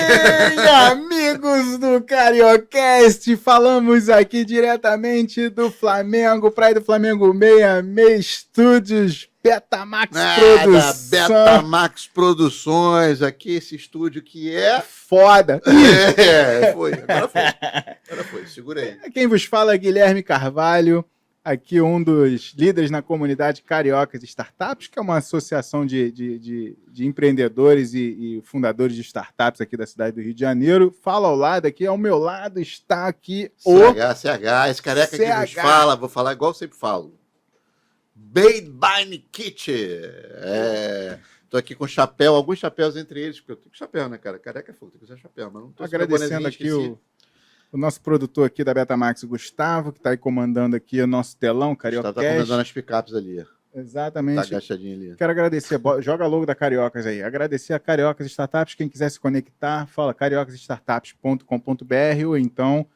Bem, amigos do Cariocast, falamos aqui diretamente do Flamengo, Praia do Flamengo 66 Estúdios, Betamax Produções. Betamax Produções, aqui esse estúdio que é... Foda. Agora foi, segura aí. Quem vos fala é Guilherme Carvalho, aqui um dos líderes na comunidade Cariocas Startups, que é uma associação de empreendedores e fundadores de startups aqui da cidade do Rio de Janeiro. Fala ao lado aqui, ao meu lado está aqui CH, esse careca que nos fala, vou falar igual eu sempre falo. Made by Nikit. Tô aqui com chapéu, alguns chapéus entre eles, porque eu tenho chapéu, né, cara? Careca é fogo, tem que usar chapéu, mas não tô agradecendo aqui o nosso produtor aqui da Betamax, Gustavo, que está aí comandando aqui o nosso telão, Cariocast. Tá comandando as picapes ali. Exatamente. Tá agachadinho ali. Quero agradecer, joga logo da Cariocas aí. Agradecer a Cariocas Startups, quem quiser se conectar, fala cariocastartups.com.br ou então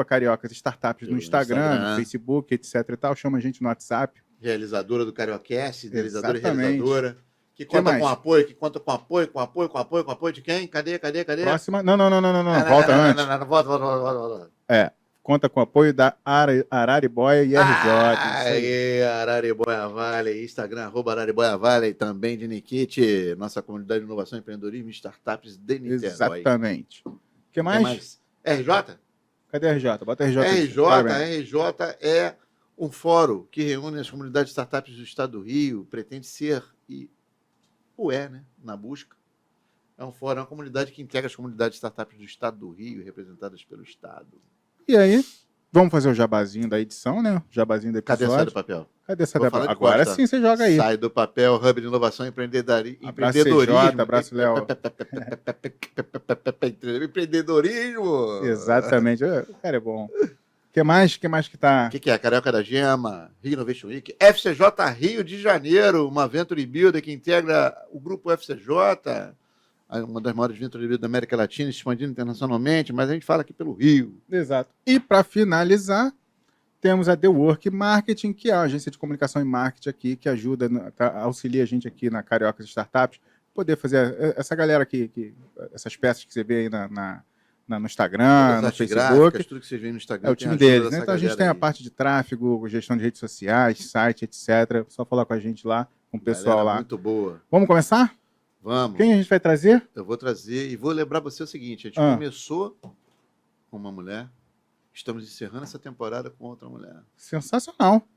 @Cariocas Startups no Instagram, no Facebook, etc e tal. Chama a gente no WhatsApp. Realizadora do Cariocast, idealizadora e Exatamente. realizadora. Que conta com apoio, com apoio de quem? Cadê? Próxima. Não. Volta antes. Volta. Conta com o apoio da Araribóia e RJ. Araribóia Valley, Instagram, @Araribóia Valley, também de Nikit, nossa comunidade de inovação, empreendedorismo e startups de Niterói. Exatamente. O que mais? RJ? Cadê a RJ? Bota a RJ. RJ é um fórum que reúne as comunidades de startups do estado do Rio, pretende ser né, na busca. É um fórum, é uma comunidade que integra as comunidades de startups do estado do Rio, representadas pelo estado. E aí, vamos fazer o jabazinho da edição, né? O jabazinho do episódio. Cadê Sai do Papel? Cadê Sai do Papel? Agora sim você joga aí. Sai do Papel, Hub de Inovação e Empreendedorismo. Abraço, Léo. Empreendedorismo. Exatamente. O cara é bom. O que mais que tá? O que é? Carioca da Gema, Rio Innovation Week, FCJ Rio de Janeiro, uma Venture Builder que integra o grupo FCJ, uma das maiores Venture Builders da América Latina, expandindo internacionalmente, mas a gente fala aqui pelo Rio. Exato. E para finalizar, temos a The Work Marketing, que é a agência de comunicação e marketing aqui, que ajuda, auxilia a gente aqui na Cariocas Startups, poder fazer essa galera aqui, essas peças que você vê aí no Instagram, no Facebook. Tudo que vocês veem no Instagram é o time deles, né? Então a gente tem a parte de tráfego, gestão de redes sociais, site, etc. Só falar com a gente lá, com o pessoal lá. Muito boa. Vamos começar? Vamos. Quem a gente vai trazer? Eu vou trazer e vou lembrar você o seguinte, a gente começou com uma mulher, estamos encerrando essa temporada com outra mulher. Sensacional.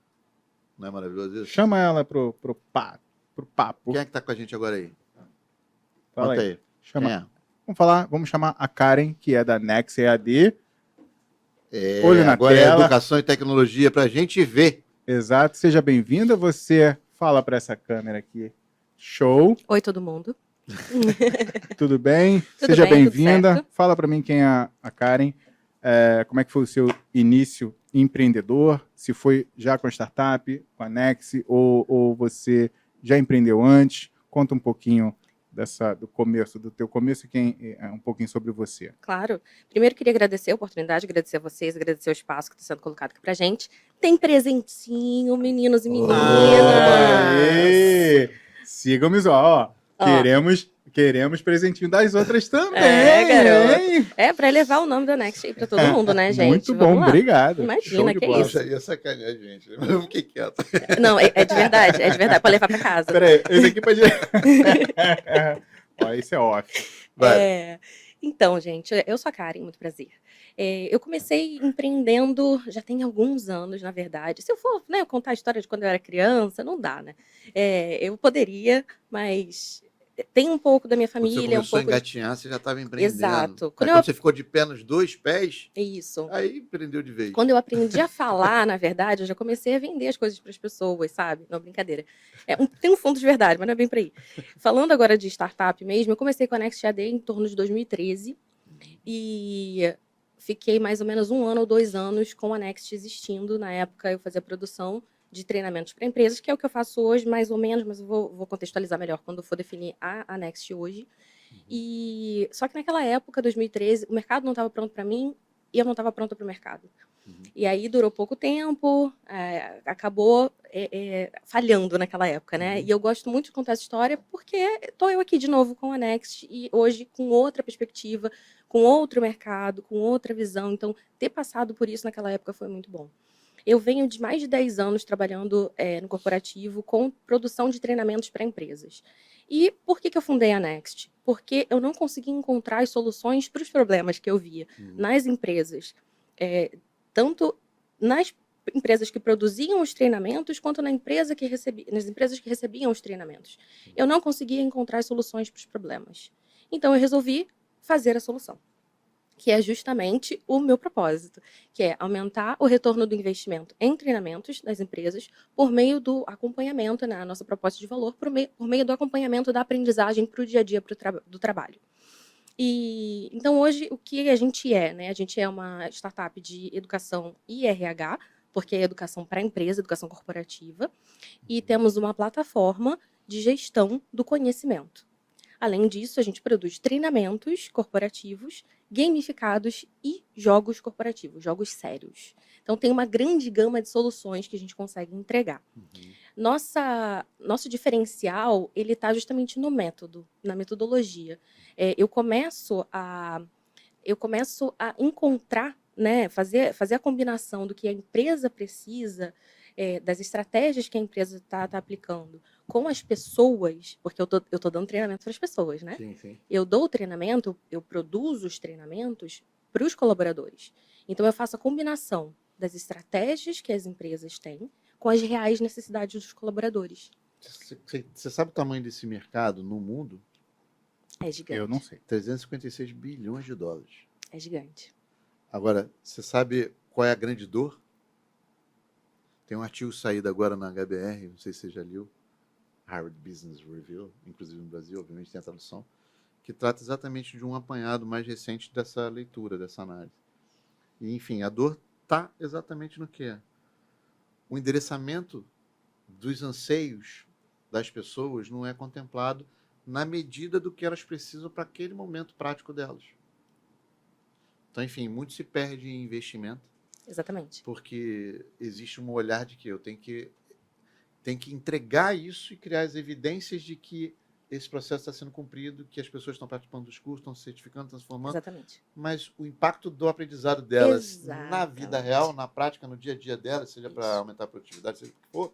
Não é maravilhoso isso? Chama ela pro papo. Quem é que tá com a gente agora aí? Fala aí. Chama. Vamos chamar a Karen, que é da Nex EAD. Olho na agora tela. É educação e tecnologia para a gente ver. Exato. Seja bem-vinda. Você fala para essa câmera aqui. Show. Oi, todo mundo. Tudo bem? Tudo Seja bem, bem-vinda. Fala para mim quem é a Karen. Como é que foi o seu início empreendedor? Se foi já com a startup, com a Nex, ou você já empreendeu antes? Conta um pouquinho do teu começo e um pouquinho sobre você. Claro. Primeiro, queria agradecer a oportunidade, agradecer a vocês, agradecer o espaço que está sendo colocado aqui pra gente. Tem presentinho, meninos e meninas. Sigam-me, Queremos presentinho das outras também. Garoto. Pra elevar o nome da Next aí pra todo mundo, né, gente? Muito bom, obrigado. Imagina, que é isso. Eu ia sacanear a gente, mas eu fiquei quieto. Não, é de verdade, pra levar pra casa. Peraí, esse aqui pode... Esse é off. Então, gente, eu sou a Karen, muito prazer. Eu comecei empreendendo já tem alguns anos, na verdade. Se eu for contar a história de quando eu era criança, não dá, né? Eu poderia, mas... Tem um pouco da minha família. Quando você começou a engatinhar, você já estava empreendendo. Exato. Quando você ficou de pé nos dois pés, isso. Aí empreendeu de vez. Quando eu aprendi a falar, na verdade, eu já comecei a vender as coisas para as pessoas, sabe? Não, brincadeira. Tem um fundo de verdade, mas não é bem por aí. Falando agora de startup mesmo, eu comecei com a Next AD em torno de 2013 e fiquei mais ou menos 1 ano ou 2 anos com a Next existindo. Na época, eu fazia produção de treinamentos para empresas, que é o que eu faço hoje, mais ou menos, mas eu vou contextualizar melhor quando eu for definir a Next hoje. Só que naquela época, 2013, o mercado não estava pronto para mim e eu não estava pronta para o mercado. E aí durou pouco tempo, acabou falhando naquela época, né? E eu gosto muito de contar essa história porque estou eu aqui de novo com a Next e hoje com outra perspectiva, com outro mercado, com outra visão. Então, ter passado por isso naquela época foi muito bom. Eu venho de mais de 10 anos trabalhando no corporativo com produção de treinamentos para empresas. E por que eu fundei a Next? Porque eu não conseguia encontrar as soluções para os problemas que eu via nas empresas, tanto nas empresas que produziam os treinamentos, quanto nas empresas que recebiam os treinamentos. Eu não conseguia encontrar as soluções para os problemas. Então, eu resolvi fazer a solução, que é justamente o meu propósito, que é aumentar o retorno do investimento em treinamentos das empresas por meio do acompanhamento, né, a nossa proposta de valor, por meio do acompanhamento da aprendizagem para o dia a dia do trabalho. E então hoje o que a gente é, né? A gente é uma startup de educação e RH, porque é educação para a empresa, educação corporativa, e temos uma plataforma de gestão do conhecimento. Além disso, a gente produz treinamentos corporativos, gamificados e jogos corporativos, jogos sérios. Então tem uma grande gama de soluções que a gente consegue entregar. Nosso diferencial, ele está justamente no método, na metodologia. Eu começo a encontrar, né, fazer a combinação do que a empresa precisa, das estratégias que a empresa está aplicando com as pessoas, porque eu tô dando treinamento para as pessoas, né? Sim, sim. Eu dou o treinamento, eu produzo os treinamentos para os colaboradores. Então, eu faço a combinação das estratégias que as empresas têm com as reais necessidades dos colaboradores. Você sabe o tamanho desse mercado no mundo? É gigante. Eu não sei. 356 bilhões de dólares. É gigante. Agora, você sabe qual é a grande dor? Tem um artigo saído agora na HBR, não sei se você já leu, Harvard Business Review, inclusive no Brasil, obviamente tem a tradução, que trata exatamente de um apanhado mais recente dessa leitura, dessa análise. E, enfim, a dor está exatamente no quê? O endereçamento dos anseios das pessoas não é contemplado na medida do que elas precisam para aquele momento prático delas. Então, enfim, muito se perde em investimento. Exatamente. Porque existe um olhar de que eu tenho que entregar isso e criar as evidências de que esse processo está sendo cumprido, que as pessoas estão participando dos cursos, estão se certificando, transformando. Exatamente. Mas o impacto do aprendizado delas Exatamente. na vida real, na prática, no dia a dia delas, seja para aumentar a produtividade, seja o que for,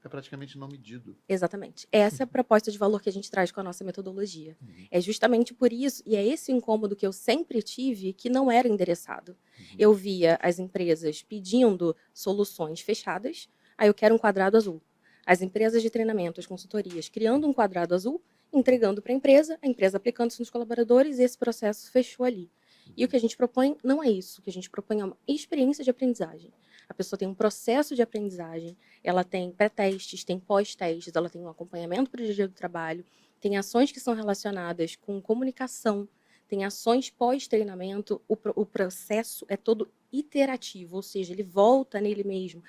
é praticamente não medido. Exatamente. Essa é a proposta de valor que a gente traz com a nossa metodologia. É justamente por isso, e é esse incômodo que eu sempre tive, que não era endereçado. Eu via as empresas pedindo soluções fechadas, aí eu quero um quadrado azul. As empresas de treinamento, as consultorias, criando um quadrado azul, entregando para a empresa aplicando isso nos colaboradores, e esse processo fechou ali. E o que a gente propõe não é isso. O que a gente propõe é uma experiência de aprendizagem. A pessoa tem um processo de aprendizagem, ela tem pré-testes, tem pós-testes, ela tem um acompanhamento para o dia a dia do trabalho, tem ações que são relacionadas com comunicação, tem ações pós-treinamento, o processo é todo iterativo, ou seja, ele volta nele mesmo.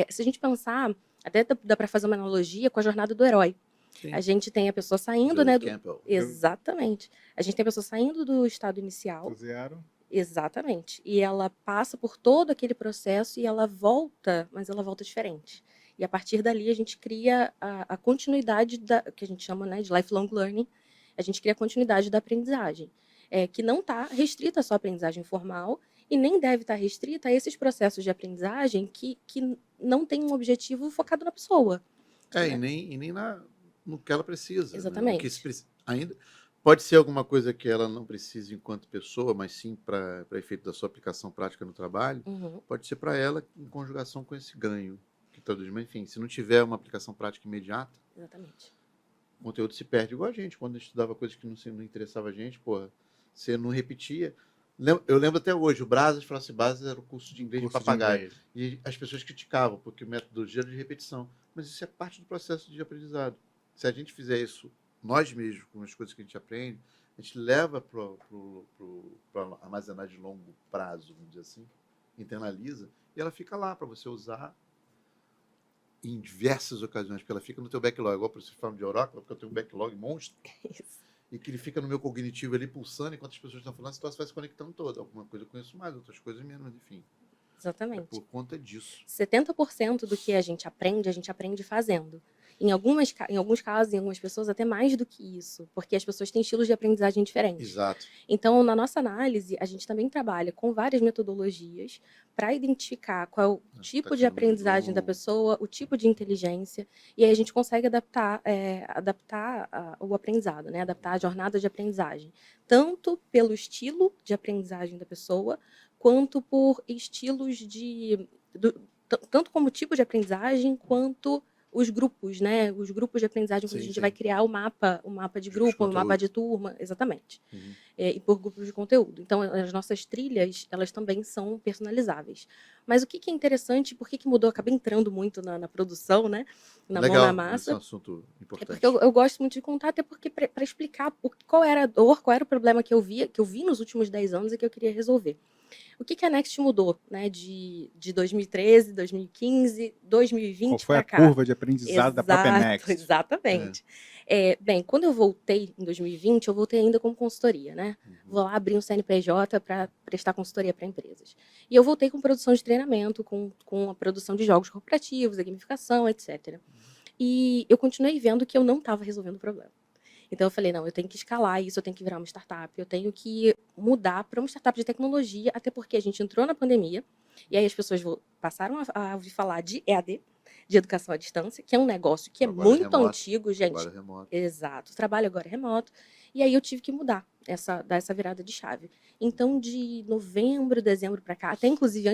Se a gente pensar, até dá para fazer uma analogia com a jornada do herói. Sim. A gente tem a pessoa saindo, Joseph né? Campbell. Exatamente. A gente tem a pessoa saindo do estado inicial. Do zero. Exatamente. E ela passa por todo aquele processo e ela volta, mas ela volta diferente. E a partir dali a gente cria a continuidade que a gente chama, né, de lifelong learning. A gente cria a continuidade da aprendizagem, que não está restrita só à aprendizagem formal e nem deve estar restrita a esses processos de aprendizagem que não tem um objetivo focado na pessoa. E nem no que ela precisa. Exatamente. Né? Ainda pode ser alguma coisa que ela não precise enquanto pessoa, mas sim para efeito da sua aplicação prática no trabalho. Pode ser para ela em conjugação com esse ganho que traduz. Mas, enfim, se não tiver uma aplicação prática imediata, Exatamente. o conteúdo se perde igual a gente. Quando a gente estudava coisas que não interessava a gente, porra, você não repetia. Eu lembro até hoje, o Brazos, falava assim, Brazos era o curso de inglês de papagaio. E as pessoas criticavam, porque o metodologia era de repetição. Mas isso é parte do processo de aprendizado. Se a gente fizer isso nós mesmos, com as coisas que a gente aprende, a gente leva para armazenagem de longo prazo, vamos dizer assim, internaliza, e ela fica lá para você usar em diversas ocasiões, porque ela fica no teu backlog, igual para você falar de Oracle, porque eu tenho um backlog monstro, Isso. e que ele fica no meu cognitivo ali pulsando, enquanto as pessoas estão falando, a situação vai se conectando toda. Alguma coisa eu conheço mais, outras coisas menos, enfim. Exatamente. por conta disso. 70% do que a gente aprende fazendo. Em alguns casos, em algumas pessoas, até mais do que isso, porque as pessoas têm estilos de aprendizagem diferentes. Exato. Então, na nossa análise, a gente também trabalha com várias metodologias para identificar qual é o tipo de tecnologia aprendizagem da do- pessoa, o tipo de inteligência, e aí a gente consegue adaptar o aprendizado, né? Adaptar a jornada de aprendizagem, tanto pelo estilo de aprendizagem da pessoa, quanto por estilos tanto como tipo de aprendizagem, quanto os grupos, né? Os grupos de aprendizagem, quando a Sim, gente sim. vai criar o mapa de Os grupo, o mapa conteúdos. de turma, exatamente. Uhum. E por grupos de conteúdo. Então, as nossas trilhas, elas também são personalizáveis. Mas o que é interessante, por que mudou? Acabei entrando muito na produção, né? Na mão na Legal, esse é um massa. assunto É importante. porque eu gosto muito de contar, até porque para explicar qual era a dor, qual era o problema que eu vi nos últimos 10 anos e que eu queria resolver. O que a Next mudou, né, de 2013, 2015, Qual 2020 foi a para cá? curva de aprendizado da própria Next? Exatamente. Bem, quando eu voltei em 2020, eu voltei ainda como consultoria, né? Vou lá abrir um CNPJ para prestar consultoria para empresas. E eu voltei com produção de treinamento, com a produção de jogos corporativos, a gamificação, etc. E eu continuei vendo que eu não estava resolvendo o problema. Então eu falei, não, eu tenho que escalar isso, eu tenho que virar uma startup, eu tenho que mudar para uma startup de tecnologia, até porque a gente entrou na pandemia, e aí as pessoas passaram a ouvir falar de EAD, de educação à distância, que é um negócio que é Trabalho muito remoto, antigo, gente. Trabalho remoto. Exato, o trabalho agora é remoto, e aí eu tive que mudar, dar essa virada de chave. Então, de novembro, dezembro para cá, até inclusive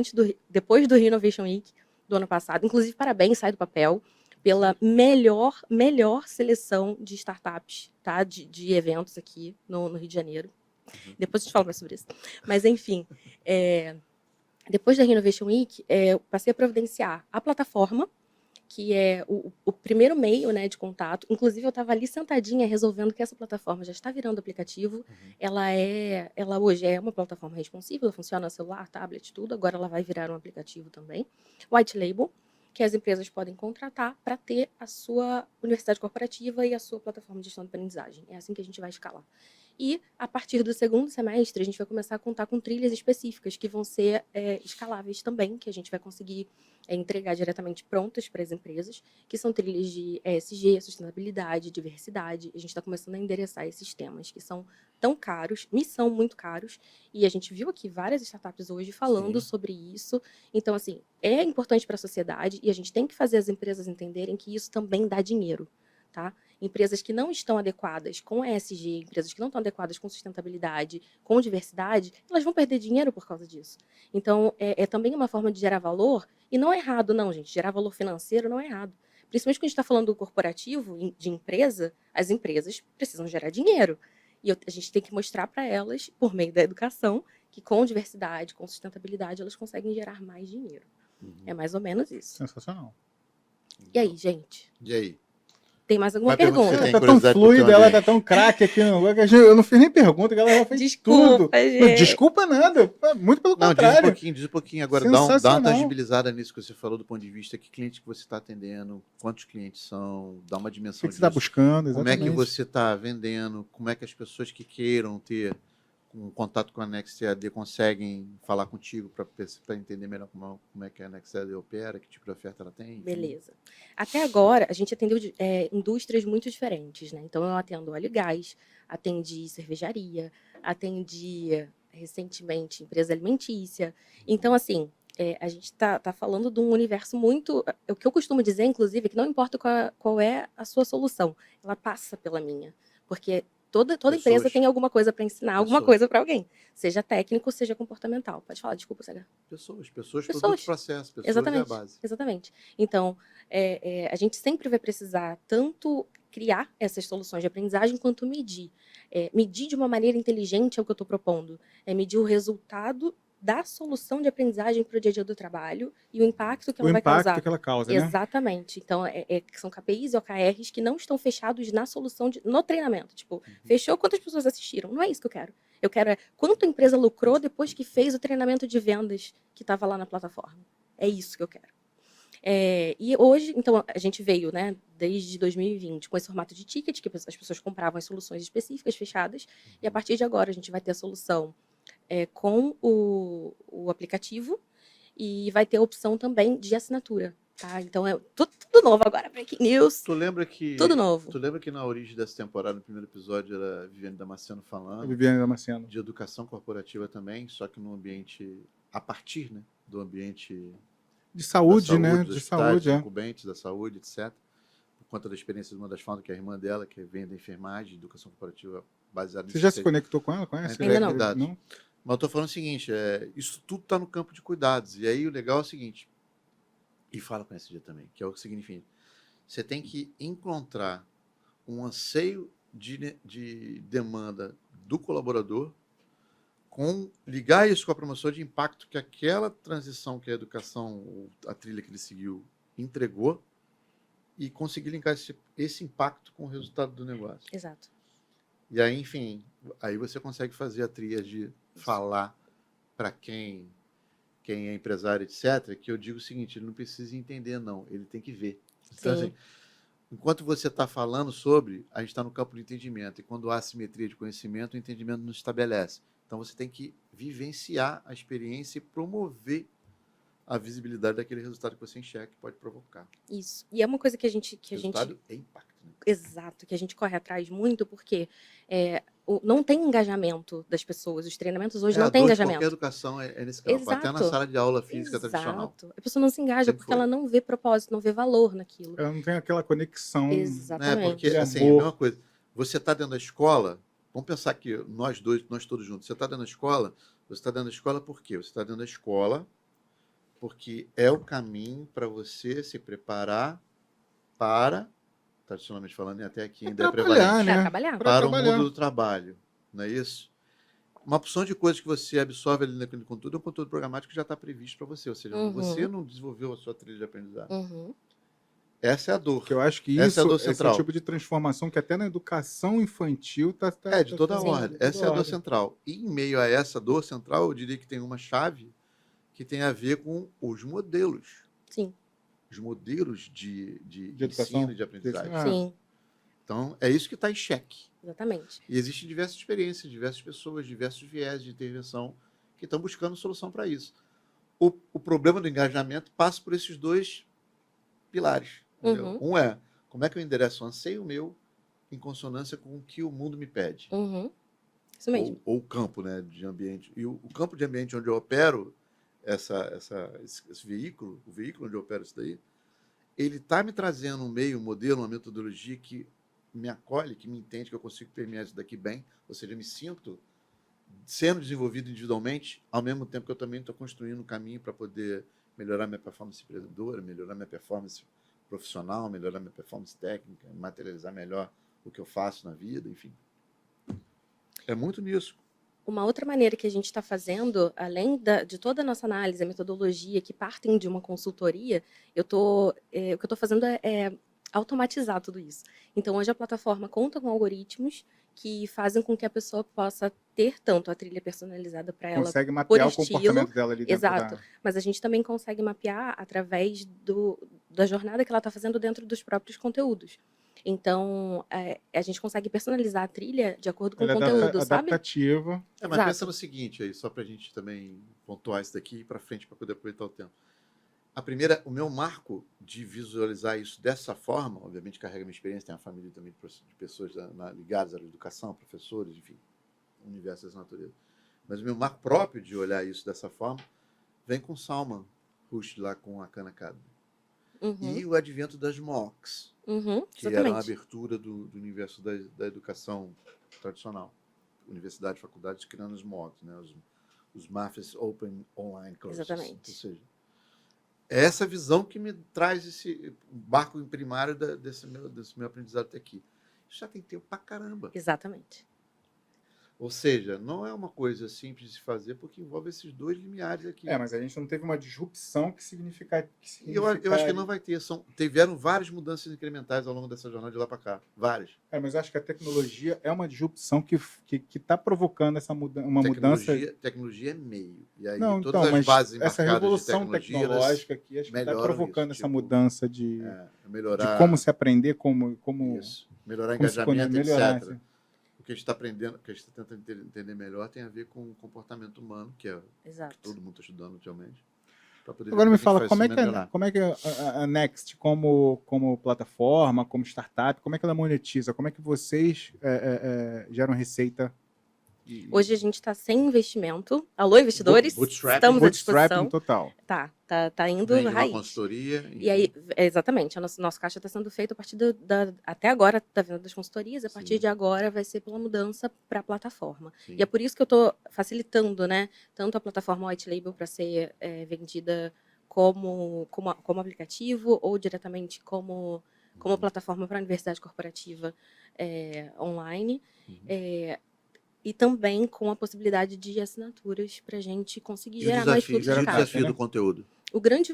depois do Innovation Week do ano passado, inclusive parabéns, sai do papel, pela melhor seleção de startups, tá? De eventos aqui no Rio de Janeiro. Depois a gente fala mais sobre isso. Mas, enfim, depois da Innovation Week, eu passei a providenciar a plataforma, que é o primeiro meio, né, de contato. Inclusive, eu estava ali sentadinha resolvendo que essa plataforma já está virando aplicativo. Ela hoje é uma plataforma responsiva, ela funciona no celular, tablet, tudo. Agora ela vai virar um aplicativo também. White Label, que as empresas podem contratar para ter a sua universidade corporativa e a sua plataforma de gestão de aprendizagem. É assim que a gente vai escalar. E, a partir do segundo semestre, a gente vai começar a contar com trilhas específicas que vão ser escaláveis também, que a gente vai conseguir entregar diretamente prontas para as empresas, que são trilhas de ESG, sustentabilidade, diversidade. A gente está começando a endereçar esses temas que são tão caros, me são muito caros, e a gente viu aqui várias startups hoje falando sobre isso. Então, assim, é importante para a sociedade e a gente tem que fazer as empresas entenderem que isso também dá dinheiro, tá? Empresas que não estão adequadas com ESG, empresas que não estão adequadas com sustentabilidade, com diversidade, elas vão perder dinheiro por causa disso. Então, é também uma forma de gerar valor, e não é errado, não, gente. Gerar valor financeiro não é errado. Principalmente quando a gente está falando do corporativo, de empresa, as empresas precisam gerar dinheiro. E a gente tem que mostrar para elas, por meio da educação, que com diversidade, com sustentabilidade, elas conseguem gerar mais dinheiro. É mais ou menos isso. Sensacional. E aí, gente? E aí? Tem mais alguma Uma pergunta que pergunta? você Ela tem tá tão curiosidade pro fluida, teu ela ambiente. tá tão craque aqui no lugar que eu não fiz nem pergunta, que ela já fez Desculpa, tudo. gente. Não, desculpa nada, muito pelo Não, contrário. diz um pouquinho agora, dá uma Sensacional. tangibilizada nisso que você falou do ponto de vista, que cliente que você está atendendo, quantos clientes são, dá uma O dimensão que você está disso. buscando, Como é exatamente. que você está vendendo, como é que as pessoas que queiram ter um contato com a Next EAD conseguem falar contigo para entender melhor como é que a Next EAD opera, que tipo de oferta ela tem. Enfim. Beleza. Até agora, a gente atendeu indústrias muito diferentes, né? Então, eu atendo óleo e gás, atendi cervejaria, atendi recentemente empresa alimentícia. Então, assim, a gente está falando de um universo muito... O que eu costumo dizer, inclusive, é que não importa qual é a sua solução, ela passa pela minha. Porque toda empresa Pessoas. tem alguma coisa para ensinar, alguma Pessoas. coisa para alguém. Seja técnico, seja comportamental. Pode falar, desculpa, Cega. Pessoas, produto, processo, pessoas Exatamente, é a base. exatamente. Então, a gente sempre vai precisar tanto criar essas soluções de aprendizagem quanto medir. Medir de uma maneira inteligente é o que eu estou propondo. É medir o resultado da solução de aprendizagem para o dia a dia do trabalho e o impacto que O ela vai impacto causar. que ela causa, né? Exatamente. Então, são KPIs e OKRs que não estão fechados na solução, no treinamento. Tipo, fechou quantas pessoas assistiram? Não é isso que eu quero. Eu quero quanto a empresa lucrou depois que fez o treinamento de vendas que estava lá na plataforma. É isso que eu quero. E hoje, então, a gente veio, né, desde 2020, com esse formato de ticket, que as pessoas compravam as soluções específicas, fechadas, e a partir de agora a gente vai ter a solução com o aplicativo, e vai ter a opção também de assinatura, tá? Então é tudo novo agora, Breaking News, Tu lembra que tudo novo. Tu lembra que na origem dessa temporada, no primeiro episódio, era a Viviane Damasceno A falando Viviane Damasceno. de educação corporativa também, só que no ambiente, a partir, né, do ambiente De saúde, da né? dos De hospitais, saúde, dos é. incumbentes da saúde, etc. Por conta da experiência de uma das founders, que é a irmã dela, que vem da enfermagem, educação corporativa baseada Você nisso. já se conectou com ela? Conhece? Ainda não. não. Mas eu tô falando o seguinte, isso tudo está no campo de cuidados. E aí o legal é o seguinte, e fala com esse dia também, que é o que significa. Você tem que encontrar um anseio de demanda do colaborador, ligar isso com a promoção de impacto que aquela transição que a educação, a trilha que ele seguiu, entregou, e conseguir linkar esse impacto com o resultado do negócio. Exato. E aí, enfim, aí você consegue fazer a trilha de falar para quem é empresário, etc., que eu digo o seguinte, ele não precisa entender, não, ele tem que ver. Então, Sim. assim, enquanto você está falando sobre, a gente está no campo do entendimento, e quando há assimetria de conhecimento, o entendimento não estabelece. Então, você tem que vivenciar a experiência e promover a visibilidade daquele resultado que você enxerga que pode provocar. Isso. E é uma coisa que a gente Resultado é impacto. Né? Exato, que a gente corre atrás muito, porque não tem engajamento das pessoas. Os treinamentos hoje não tem engajamento. Qualquer educação é nesse campo. Exato. Até na sala de aula física tradicional. A pessoa não se engaja Sempre porque foi. ela não vê propósito, não vê valor naquilo. Ela não tem aquela conexão. Exatamente. Porque, assim, é a mesma coisa. Você está dentro da escola, vamos pensar que nós todos juntos, você está dentro da escola, você está dentro da escola por quê? Você está dentro da escola porque é o caminho para você se preparar para, tradicionalmente falando, e até aqui ainda é prevalente, né? Trabalhar. para o mundo do trabalho, não é isso? Uma opção de coisas que você absorve ali naquele conteúdo é um conteúdo programático que já está previsto para você, ou seja, você não desenvolveu a sua trilha de aprendizado. Essa é a dor. Que eu acho que essa é a dor esse central. tipo de transformação que até na educação infantil está de toda a ordem. Essa é a dor central. E em meio a essa dor central, eu diria que tem uma chave que tem a ver com os modelos. Sim. Os modelos de educação, ensino e de aprendizagem. Sim. Então, é isso que está em xeque. Exatamente. E existem diversas experiências, diversas pessoas, diversos viés de intervenção que estão buscando solução para isso. O problema do engajamento passa por esses dois pilares. Um é, como é que eu endereço o anseio meu em consonância com o que o mundo me pede? Isso mesmo. Ou o campo, né, de ambiente. E o campo de ambiente onde eu opero esse veículo, o veículo onde eu opero isso daí, ele está me trazendo um meio, um modelo, uma metodologia que me acolhe, que me entende, que eu consigo permear isso daqui bem, ou seja, eu me sinto sendo desenvolvido individualmente, ao mesmo tempo que eu também estou construindo um caminho para poder melhorar minha performance empreendedora, melhorar minha performance profissional, melhorar minha performance técnica, materializar melhor o que eu faço na vida, enfim. É muito nisso. Uma outra maneira que a gente está fazendo, além de toda a nossa análise, a metodologia, que partem de uma consultoria, o que eu estou fazendo é automatizar tudo isso. Então, hoje a plataforma conta com algoritmos que fazem com que a pessoa possa ter tanto a trilha personalizada para ela. Consegue mapear o comportamento dela ali dentro. Exato. Mas a gente também consegue mapear através da jornada que ela está fazendo dentro dos próprios conteúdos. Então, a gente consegue personalizar a trilha de acordo com o conteúdo, sabe? Adaptativa. Mas pensa no seguinte aí, só para a gente também pontuar isso daqui e ir para frente para poder aproveitar o tempo. O meu marco de visualizar isso dessa forma, obviamente carrega minha experiência, tem uma família também de pessoas ligadas à educação, professores, enfim, universo dessa natureza. Mas o meu marco próprio de olhar isso dessa forma vem com Salman Rushdie lá com a Khan Academy. E o advento das MOOCs, que era uma abertura do universo da educação tradicional. Universidade, faculdades criando os MOOCs, né? os MAFs Open Online Courses. Exatamente. Ou seja, é essa visão que me traz esse barco primário desse meu aprendizado até aqui. Isso já tem tempo pra caramba. Exatamente. Ou seja, não é uma coisa simples de se fazer, porque envolve esses dois limiares aqui. Mas a gente não teve uma disrupção que significa... Eu acho que não vai ter. Tiveram várias mudanças incrementais ao longo dessa jornada de lá para cá. Várias. Mas eu acho que a tecnologia é uma disrupção que está provocando uma mudança... Tecnologia é meio. E aí não, todas então, as bases essa revolução tecnológica aqui acho que está provocando essa mudança de como se aprender, como melhorar engajamento, melhorar, etc. O que a gente está aprendendo, o que a gente está tentando entender melhor tem a ver com o comportamento humano, que é Exato. que todo mundo está estudando atualmente. Pra poder ver Agora me a gente fala, faz como isso é que, melhorar. como é que a Next, como plataforma, como startup, como é que ela monetiza? Como é que vocês geram receita? Hoje a gente está sem investimento. Alô, investidores? Bootstrapping. Estamos à Bootstrapping disposição. total. Tá indo Vende uma raiz. consultoria, enfim. E aí, exatamente, o nosso caixa está sendo feito a partir até agora está venda das consultorias, a partir Sim. de agora vai ser pela mudança para a plataforma. Sim. E é por isso que eu estou facilitando, né, tanto a plataforma White Label para ser vendida como aplicativo ou diretamente como plataforma para a universidade corporativa online. Uhum. E também com a possibilidade de assinaturas para a gente conseguir E o gerar mais desafio, fluxo e de o caixa. desafio do conteúdo?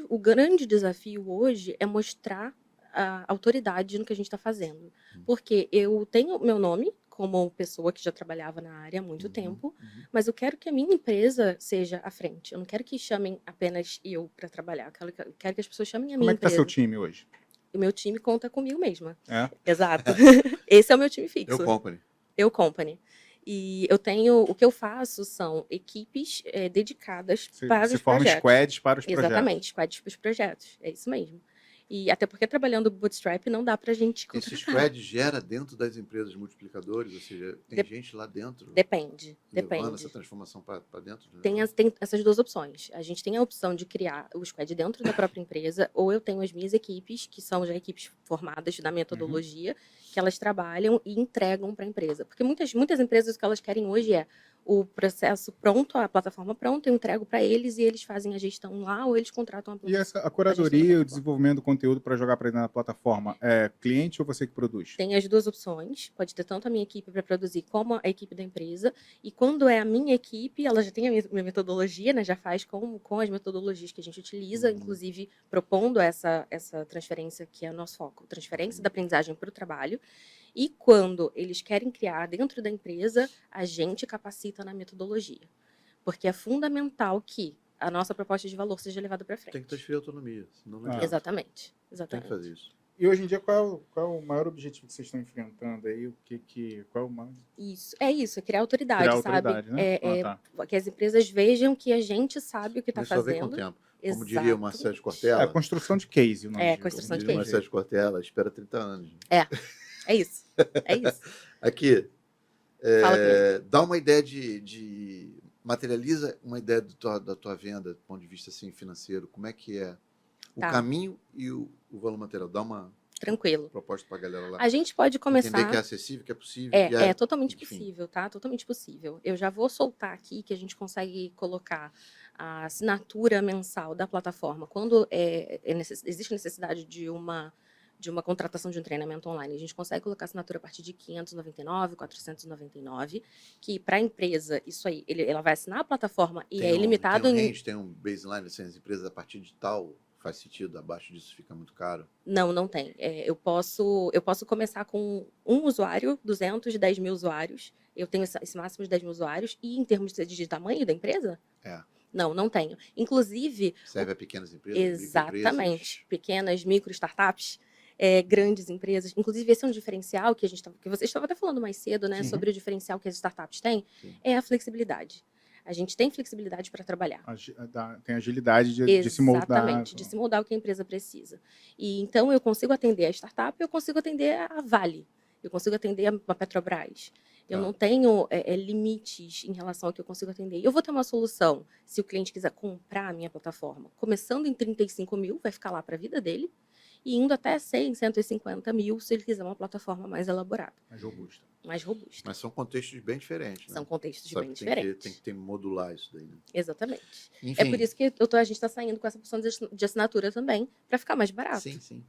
O grande desafio hoje é mostrar a autoridade no que a gente está fazendo. Porque eu tenho meu nome como pessoa que já trabalhava na área há muito tempo, mas eu quero que a minha empresa seja à frente. Eu não quero que chamem apenas eu para trabalhar. Eu quero que as pessoas chamem a Como minha é que está empresa. seu time hoje? O meu time conta comigo mesma. É? Exato. Esse é o meu time fixo. Eu company. Eu company. E eu tenho, o que eu faço são equipes dedicadas para Você os forma projetos. squads para os projetos. Exatamente, squads para os projetos. É isso mesmo. E até porque trabalhando Bootstrap não dá para a gente Esse contratar. squad gera dentro das empresas multiplicadores, ou seja, tem gente lá dentro Depende. levando essa transformação para dentro? Né? Tem essas duas opções. A gente tem a opção de criar o squad dentro da própria empresa, ou eu tenho as minhas equipes, que são já equipes formadas na metodologia, que elas trabalham e entregam para a empresa. Porque muitas empresas, o que elas querem hoje é o processo pronto, a plataforma pronta, eu entrego para eles e eles fazem a gestão lá, ou eles contratam a E a gestão da curadoria e o plataforma. desenvolvimento do conteúdo para jogar para dentro da plataforma, é cliente ou você que produz? Tem as duas opções, pode ter tanto a minha equipe para produzir como a equipe da empresa, e quando é a minha equipe, ela já tem a minha metodologia, né, já faz com as metodologias que a gente utiliza, inclusive propondo essa transferência que é o nosso foco, transferência da aprendizagem para o trabalho, e quando eles querem criar dentro da empresa, a gente capacita na metodologia, porque é fundamental que a nossa proposta de valor seja levada para frente. Tem que transferir autonomia, senão não adianta. Exatamente. Tem que fazer isso. E hoje em dia, qual é o maior objetivo que vocês estão enfrentando aí? Qual é o maior? É criar autoridade, Criar sabe? autoridade, né? Que as empresas vejam que a gente sabe o que está Mas só vem fazendo. com o tempo. Como diria o Marcelo de Cortella. É construção de case. O nome construção de Diria o case. Marcelo de Cortella, espera 30 anos. É isso. Aqui, Fala comigo. dá uma ideia materializa uma ideia da tua venda, do ponto de vista assim, financeiro. Como é que é o caminho e o valor material? Dá uma Tranquilo. proposta para a galera lá. A gente pode começar... Entender que é acessível, que é possível. É totalmente enfim. possível, tá? Totalmente possível. Eu já vou soltar aqui que a gente consegue colocar a assinatura mensal da plataforma quando existe necessidade de uma contratação de um treinamento online. A gente consegue colocar assinatura a partir de R$ 599, R$ 499, que para a empresa, isso aí, ela vai assinar a plataforma e é ilimitado... Tem um baseline, assim, as empresas a partir de tal... Faz sentido? Abaixo disso fica muito caro? Não tem. Eu posso começar com um usuário, 210 mil usuários. Eu tenho esse máximo de 10 mil usuários. E em termos de tamanho da empresa? Não tenho. Inclusive... Serve a pequenas empresas? Exatamente. Pequenas, micro, startups, grandes empresas. Inclusive, esse é um diferencial que você estava até falando mais cedo, né? Sobre o diferencial que as startups têm. É a flexibilidade. A gente tem flexibilidade para trabalhar. Tem agilidade de se moldar. Exatamente, de se moldar o que a empresa precisa. E então eu consigo atender a startup, eu consigo atender a Vale, eu consigo atender a Petrobras. Eu não tenho limites em relação ao que eu consigo atender. Eu vou ter uma solução, se o cliente quiser comprar a minha plataforma, começando em 35 mil, vai ficar lá para a vida dele, e indo até 100, 150 mil, se ele quiser uma plataforma mais elaborada. Mais robusta. Mas são contextos bem diferentes, né? São contextos bem diferentes. Tem que modular isso daí, né? Exatamente. Enfim. É por isso que a gente está saindo com essa opção de assinatura também, para ficar mais barato. Sim.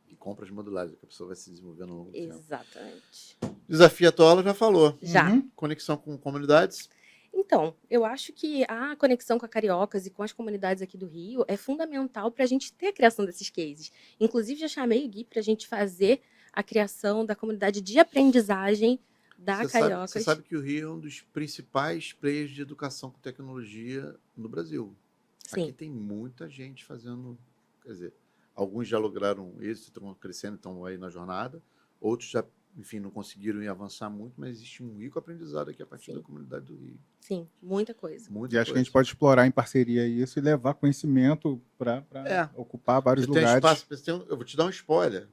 E compras modulares, que a pessoa vai se desenvolvendo ao longo do tempo. Exatamente. Desafio atual, ela já falou. Já. Conexão com comunidades. Então, eu acho que a conexão com a Cariocas e com as comunidades aqui do Rio é fundamental para a gente ter a criação desses cases. Inclusive, já chamei o Gui para a gente fazer a criação da comunidade de aprendizagem da Cariocas. Você sabe que o Rio é um dos principais players de educação com tecnologia no Brasil. Sim. Aqui tem muita gente fazendo... Quer dizer, alguns já lograram êxito, estão crescendo, estão aí na jornada. Outros já enfim, não conseguiram ir avançar muito, mas existe um rico aprendizado aqui a partir Sim. da comunidade do Rio. Sim, muita coisa. Muita E acho que a coisa. gente pode explorar em parceria isso e levar conhecimento para É. ocupar vários Você tem lugares. espaço, eu vou te dar um spoiler.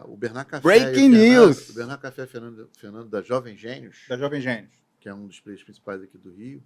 O Bernard Café. Breaking e o news! O Bernard Café Fernando da Jovem Gênios, Da Jovem Gênios. que é um dos players principais aqui do Rio,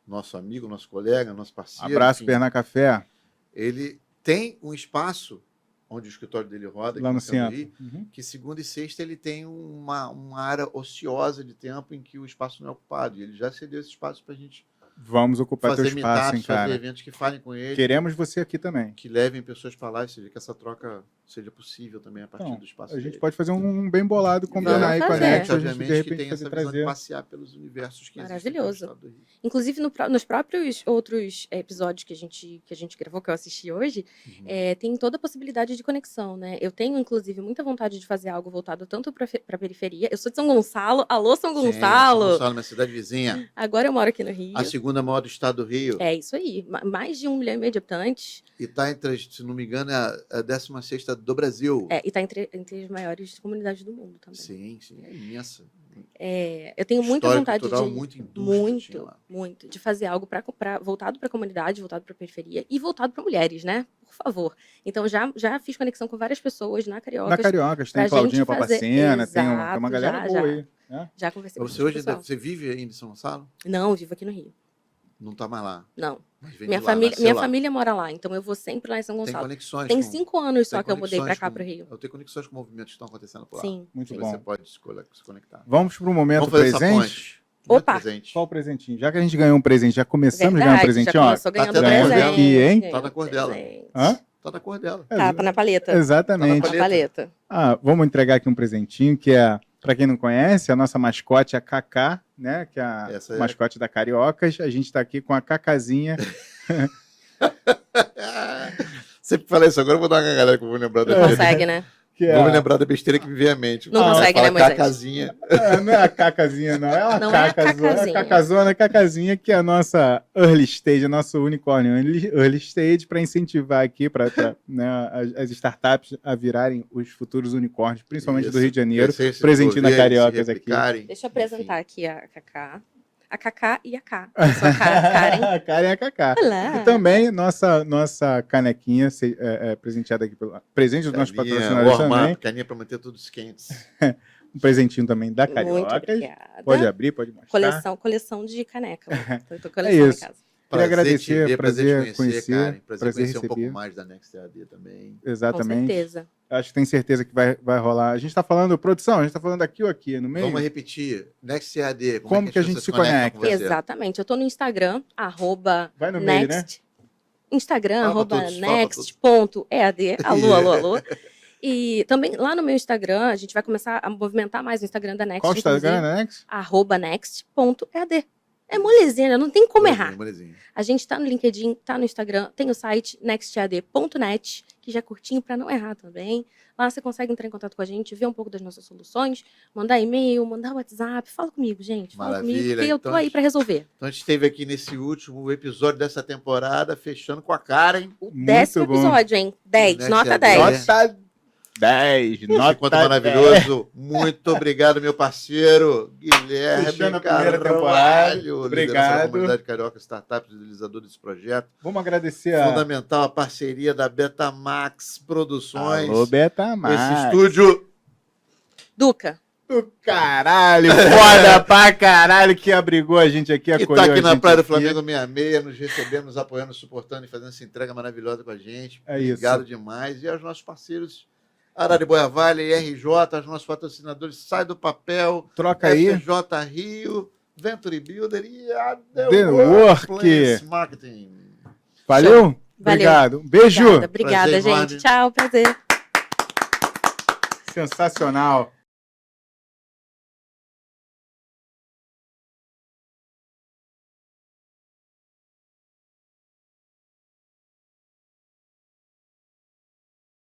nosso amigo, nosso colega, nosso parceiro. Abraço, enfim, Bernard Café, Ele tem um espaço onde o escritório dele roda, lá no aqui no centro. Rio, Uhum. que segunda e sexta ele tem uma área ociosa de tempo em que o espaço não é ocupado. E ele já cedeu esse espaço para a gente Vamos ocupar teu fazer espaço, hein, meetups, fazer cara. eventos que falem com ele, Queremos você aqui também. que levem pessoas para lá, ou seja, que essa troca seja possível também a partir Então, do espaço a gente dele. pode fazer um bem bolado, combinar Vamos aí com a fazer. Next, a gente de Obviamente que repente tem fazer essa visão de trazer. passear pelos universos que existem Maravilhoso. no estado do Rio. Inclusive, nos próprios outros episódios que a gente gravou, que eu assisti hoje, Uhum. tem toda a possibilidade de conexão, né? Eu tenho, inclusive, muita vontade de fazer algo voltado tanto para a periferia. Eu sou de São Gonçalo. Alô, São Sim, Gonçalo! São Gonçalo, minha cidade vizinha. Agora eu moro aqui no Rio. A segunda maior do estado do Rio. É isso aí. Mais de 1,5 milhão de habitantes. E está entre, se não me engano, a 16ª do Brasil. E está entre as maiores comunidades do mundo também. Sim, é imensa. Eu tenho muita História vontade cultural, de... muita indústria tinha lá. Muito. De fazer algo voltado para a comunidade, voltado para a periferia e voltado para mulheres, né? Por favor. Então, já fiz conexão com várias pessoas na Cariocas. Na Cariocas, tem pra Claudinha gente fazer- Papacena, tem Exato, uma galera já, boa já. aí. Né? Já conversei com Você esse hoje pessoal. você vive ainda em São Gonçalo? Não, eu vivo aqui no Rio. Não está mais lá. Não. Mas vem Minha de lá, família, nasceu minha lá. família mora lá, então eu vou sempre lá em São Tem Gonçalo. conexões. Tem com- 5 anos só tem que eu mudei pra conexões cá, com- pro Rio. Eu tenho conexões com movimentos que estão acontecendo por lá. Sim. Muito Que bom. você pode se conectar. Vamos para o momento Vamos fazer presente. essa ponte. Muito Opa! presente. Qual o presentinho? Já que a gente ganhou um presente, já começamos a ganhar um Verdade, presentinho, já ó. começou ganhando Tá até na cor presente. dela aqui, hein? ganhando Tá na cor dela. presente. Hã? Tá na cor dela. Tá na paleta. Exatamente. Tá Na paleta. Vamos entregar aqui um presentinho, que é, para quem não conhece, a nossa mascote, a Cacá, né? Que é a Essa é- mascote da Cariocas. A gente está aqui com a Cacazinha. Sempre falei isso, agora eu vou dar uma galera que eu vou lembrar da Não besteira. consegue, né? Que é Vou me lembrar da besteira que me veio à mente. Não consegue, Fala né, Moisés? Cacazinha. Não é a Cacazinha, não. É uma Não é a Cacazona. Cacazinha. A Cacazona, a Cacazinha, que é a nossa early stage, a nosso unicórnio early stage, para incentivar aqui né, as startups a virarem os futuros unicórnios, principalmente do Isso. Rio de Janeiro. Se presentinho da desenvolverem, Cariocas se aqui. replicarem. Deixa eu apresentar aqui a Cacá. A Cacá e a K. Eu Enfim. sou a Karen. A Karen é a Cacá. Olá. E também nossa canequinha presenteada aqui pelo presente dos nossos Caninha, patrocinadores também. warm-up, caninha para manter todos quentes. Um presentinho também da Muito Cariocas. obrigada. Pode abrir, pode mostrar. Coleção de caneca. Eu tô colecionando isso. em casa. Queria agradecer, te ver, prazer te conhecer, Karen. Prazer prazer conhecer um receber. pouco mais da Next EAD também. Com Exatamente. certeza. Acho que tem certeza que vai rolar. A gente está falando, produção, a gente está falando aqui ou aqui, no meio? Vamos repetir. Next EAD. Como que a gente pessoas se conectam conecta? com você? Exatamente. Eu tô no Instagram, Vai no meio, né? @next. Instagram, Fala pra todos, fala pra @next.ead. Alô, alô, alô. E também lá no meu Instagram, a gente vai começar a movimentar mais o Instagram da Next. Qual o Instagram, inclusive, né? @next.ead. É molezinha, não tem como errar. Molezinha. A gente tá no LinkedIn, tá no Instagram, tem o site nextad.net, que já é curtinho para não errar também. Lá você consegue entrar em contato com a gente, ver um pouco das nossas soluções, mandar e-mail, mandar WhatsApp. Fala comigo, gente. Fala comigo, Maravilha, porque eu tô então, aí para resolver. Então a gente esteve aqui nesse último episódio dessa temporada, fechando com a Karen. Décimo bom. episódio, hein? 10, Next nota AD. 10. Nota 10. Esse Nota encontro 10. maravilhoso. Muito obrigado, meu parceiro Guilherme Fechando a primeira Carvalho, temporada. liderança Obrigado. da comunidade carioca startups, idealizador desse projeto. Vamos agradecer a Fundamental a parceria da Betamax Produções. Alô, Betamax. Esse estúdio Duca, do caralho, foda pra caralho, que abrigou a gente aqui, que acolheu está aqui a na gente Praia do aqui. Flamengo 66, nos recebendo, nos apoiando, nos suportando e fazendo essa entrega maravilhosa com a gente. É isso. Obrigado demais. E aos nossos parceiros Arariboia Vale, RJ, aos nossos patrocinadores Sai do Papel, Troca aí. FJ Rio, Venture Builder e a The Work. Workplace Marketing. Valeu? Valeu. Obrigado. Um beijo. obrigada, Prazer gente. enorme. Tchau, prazer. Sensacional.